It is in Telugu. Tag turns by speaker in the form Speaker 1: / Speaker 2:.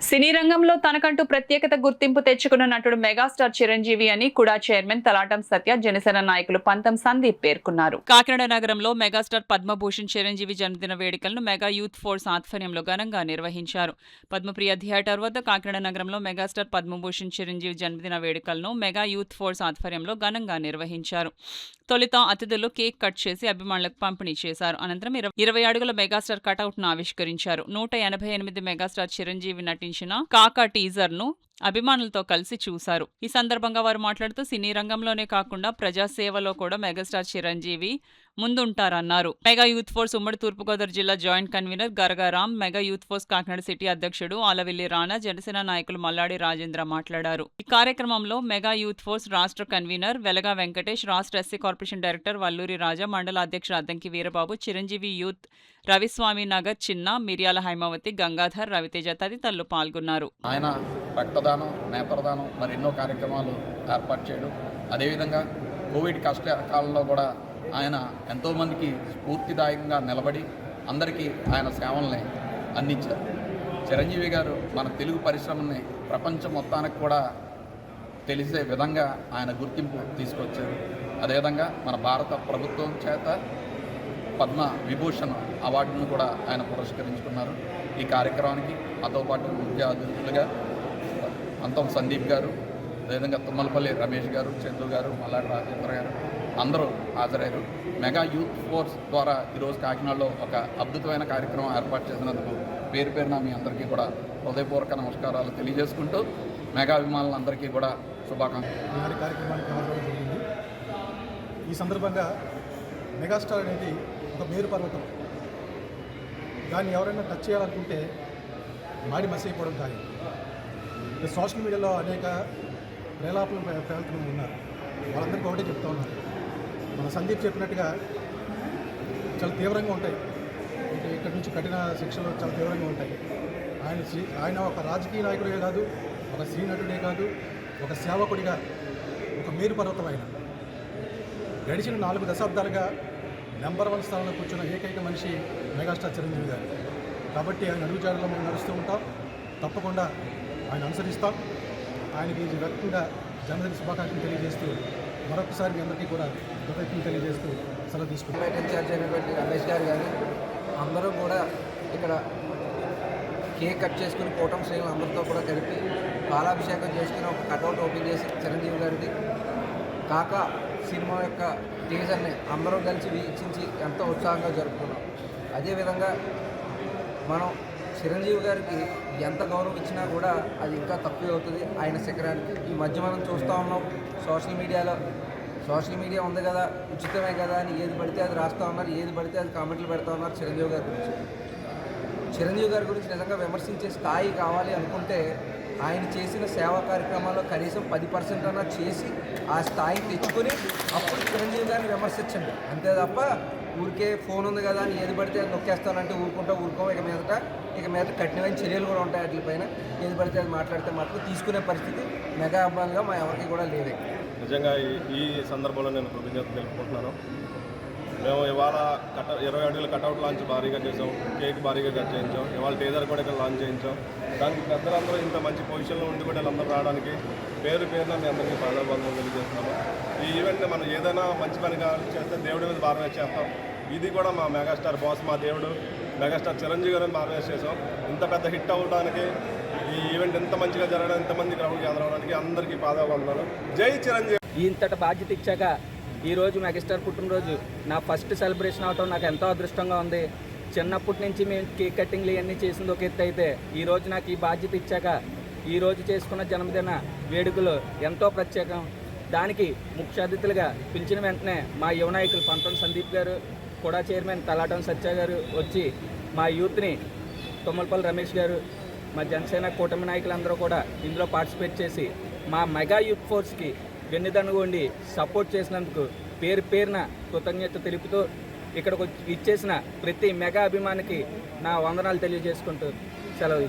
Speaker 1: సినీ రంగంలో తనకంటూ ప్రత్యేకత గుర్తింపు తెచ్చుకున్న నటుడు మెగాస్టార్ చిరంజీవి అని కూడా చైర్మన్ తలాటం సత్య జనసేన నాయకులు పంతం సందీప్ పేర్కొన్నారు. కాకినాడ నగరంలో మెగాస్టార్ పద్మభూషణ్ చిరంజీవి జన్మదిన వేడుకలను మెగా యూత్ ఫోర్స్ ఆధ్వర్యంలో ఘనంగా నిర్వహించారు. పద్మప్రియ థియేటర్ వద్ద కాకినాడ నగరంలో మెగాస్టార్ పద్మభూషణ్ చిరంజీవి జన్మదిన వేడుకలను మెగా యూత్ ఫోర్స్ ఆధ్వర్యంలో ఘనంగా నిర్వహించారు. తొలుత అతిథులు కేక్ కట్ చేసి అభిమానులకు పంపిణీ చేశారు. అనంతరం 20 అడుగుల మెగాస్టార్ కటౌట్ ను ఆవిష్కరించారు. 188 మెగాస్టార్ చిరంజీవి నటించిన కాకా టీజర్ ను అభిమానులతో కలిసి చూశారు. ఈ సందర్భంగా వారు మాట్లాడుతూ సినీ రంగంలోనే కాకుండా ప్రజాసేవలో కూడా మెగాస్టార్ చిరంజీవి ముందుంటారన్నారు. మెగా యూత్ ఫోర్స్ ఉమ్మడి తూర్పుగోదావరి జిల్లా joint convener Garagaram, mega youth force Kakinada city అధ్యక్షుడు ఆలవిల్లి రాణా, జనసేన నాయకులు మల్లాడి రాజేంద్ర మాట్లాడారు. ఈ కార్యక్రమంలో మెగా యూత్ ఫోర్స్ రాష్ట్ర కన్వీనర్ వెలగా వెంకటేష్, రాష్ట్ర ఎస్సీ కార్పొరేషన్ డైరెక్టర్ వల్లూరి రాజా, మండల అధ్యక్షుడు అద్దంకి వీరబాబు, చిరంజీవి యూత్ రవిస్వామి నగర్ చిన్న, మిర్యాల హైమావతి, గంగాధర్, రవితేజ తదితరులు పాల్గొన్నారు.
Speaker 2: ఆయన రక్తదానం, నేత్రదానం మరి ఎన్నో కార్యక్రమాలు ఏర్పాటు చేయడం, అదేవిధంగా కోవిడ్ కష్టకాలంలో కూడా ఆయన ఎంతోమందికి స్ఫూర్తిదాయకంగా నిలబడి అందరికీ ఆయన సేవల్ని అందించారు. చిరంజీవి గారు మన తెలుగు పరిశ్రమని ప్రపంచం మొత్తానికి కూడా తెలిసే విధంగా ఆయన గుర్తింపు తీసుకొచ్చారు. అదేవిధంగా మన భారత ప్రభుత్వం చేత పద్మ విభూషణ్ అవార్డును కూడా ఆయన పురస్కరించుకున్నారు. ఈ కార్యక్రమానికి మాతో పాటు ముఖ్య అతిథులుగా పంతం సందీప్ గారు, అదేవిధంగా తుమ్మలపల్లి రమేష్ గారు, చంద్రు గారు, మల్లాడి రాజేంద్ర గారు అందరూ హాజరయ్యారు. మెగా యూత్ ఫోర్స్ ద్వారా ఈరోజు కాకినాడలో ఒక అద్భుతమైన కార్యక్రమం ఏర్పాటు చేసినందుకు పేరు పేరున మీ అందరికీ కూడా హృదయపూర్వక నమస్కారాలు తెలియజేసుకుంటూ మెగా అభిమానులందరికీ కూడా శుభాకాంక్షలు.
Speaker 3: కార్యక్రమానికి హాజరవడం జరిగింది. ఈ సందర్భంగా మెగాస్టార్ అనేది ఒక మేరు పర్వతం. దాన్ని ఎవరైనా టచ్ చేయాలనుకుంటే మాడి మసైపోవడం కానీ సోషల్ మీడియాలో అనేక ప్రేలాపలు ప్రయత్నం ఉన్నారు. వాళ్ళందరికీ ఒకటే చెప్తూ ఉన్నారు. మన సందీప్ చెప్పినట్టుగా చాలా తీవ్రంగా ఉంటాయి. ఇక్కడ నుంచి కఠిన శిక్షలు చాలా తీవ్రంగా ఉంటాయి. ఆయన ఒక రాజకీయ నాయకుడే కాదు, ఒక శ్రీ నటుడే కాదు, ఒక సేవకుడిగా ఒక మేరు పర్వతం. ఆయన గడిచిన 4 దశాబ్దాలుగా నెంబర్ 1 స్థానంలో కూర్చున్న ఏకైక మనిషి మెగాస్టార్ చిరంజీవి గారు. కాబట్టి ఆయన అడుగుజాడలో మనం నడుస్తూ ఉంటాం. తప్పకుండా ఆయన అనుసరిస్తాం. ఆయనకి వ్యక్తంగా జన్మదిన శుభాకాంక్షలు తెలియజేస్తూ మరొకసారి మీ అందరికీ కూడా కృతజ్ఞతలు తెలియజేస్తూ సెలవు తీసుకుంటాం.
Speaker 4: ఇన్ఛార్జ్ అయినటువంటి రమేష్ గారు కానీ అందరూ కూడా ఇక్కడ కేక్ కట్ చేసుకుని కూటమి శ్రేణులు అందరితో కూడా కలిపి పాలాభిషేకం చేసుకుని ఒక కటౌట్ ఓపెన్ చేసి చిరంజీవి గారిది కాకా సినిమా యొక్క టీజర్ని అందరూ కలిసి వీక్షించి ఎంతో ఉత్సాహంగా జరుపుకున్నాం. అదేవిధంగా మనం చిరంజీవి గారికి ఎంత గౌరవం ఇచ్చినా కూడా అది ఇంకా తక్కువ అవుతుంది ఆయన శిఖరానికి. ఈ మధ్య మనం చూస్తూ ఉన్నాం సోషల్ మీడియా ఉంది కదా, ఉచితమే కదా అని ఏది పడితే అది రాస్తూ ఉన్నారు, ఏది పడితే అది కామెంట్లు పెడతా ఉన్నారు. చిరంజీవి గారి గురించి నిజంగా విమర్శించే స్థాయి కావాలి అనుకుంటే ఆయన చేసిన సేవా కార్యక్రమాల్లో కనీసం 10% అన్నా చేసి ఆ స్థాయిని తెచ్చుకొని అప్పుడు చిరంజీవి గారిని విమర్శించండి. అంతే తప్ప ఊరికే ఫోన్ ఉంది కదా అని ఏది పడితే అది నొక్కేస్తానంటే ఊరుకోం. ఇక మీద కఠినమైన చర్యలు కూడా ఉంటాయి. వాటిపైన ఏది పడితే అది మాట్లాడితే మాత్రం తీసుకునే పరిస్థితి మెగా అభిమానులుగా మా ఎవరికి కూడా లేదు.
Speaker 5: నిజంగా ఈ సందర్భంలో నేను కృతజ్ఞతలు తెలుపుకుంటున్నాను. మేము ఇవాళ 20 అడుగుల కటౌట్ లాంచ్ భారీగా చేసాం, కేక్ భారీగా కట్ చేయించాం, ఇవాళ టీజర్ కూడా ఇక్కడ లాంచ్ చేయించాం. దానికి పెద్దలందరూ ఇంత మంచి పొజిషన్లో ఉండి కూడా వీళ్ళందరూ రావడానికి పేరున మీ అందరికీ పాదాబంధం తెలియజేస్తున్నాము. ఈ ఈవెంట్ని మనం ఏదైనా మంచి పని చేస్తే దేవుడి మీద భారం వేసేస్తాం. ఇది కూడా మా మెగాస్టార్ బాస్, మా దేవుడు మెగాస్టార్ చిరంజీవి గారిని భారం వేసేసాం. ఇంత పెద్ద హిట్ అవ్వడానికి, ఈ ఈవెంట్ ఎంత మంచిగా జరగడం, ఇంతమంది క్రౌడ్ గ్యాదర్ అవ్వడానికి అందరికీ పాదాబంధాలు. జై చిరంజీవి.
Speaker 6: ఇంతటి బాధ్యత ఇచ్చాక ఈరోజు మెగాస్టార్ పుట్టినరోజు నా ఫస్ట్ సెలబ్రేషన్ అవటం నాకు ఎంతో అదృష్టంగా ఉంది. చిన్నప్పటి నుంచి మేము కేక్ కటింగ్లు ఇవన్నీ చేసింది ఒక ఎత్తు అయితే ఈరోజు నాకు ఈ బాధ్యత ఇచ్చాక ఈరోజు చేసుకున్న జన్మదిన వేడుకలు ఎంతో ప్రత్యేకం. దానికి ముఖ్య అతిథులుగా పిలిచిన వెంటనే మా యువ నాయకులు పంతం సందీప్ గారు, కూడా చైర్మన్ తలాటం సత్య గారు వచ్చి మా యూత్ని తుమ్మలపల్లి రమేష్ గారు, మా జనసేన కూటమి నాయకులందరూ కూడా ఇందులో పార్టిసిపేట్ చేసి మా మెగా యూత్ ఫోర్స్కి వెన్నుదన్నుగా ఉండి సపోర్ట్ చేసినందుకు పేరున కృతజ్ఞత తెలుపుతూ ఇక్కడికి ఇచ్చేసిన ప్రతి మెగా అభిమానికి నా వందనాలు తెలియజేసుకుంటూ సెలవు తీసుకుంటాను.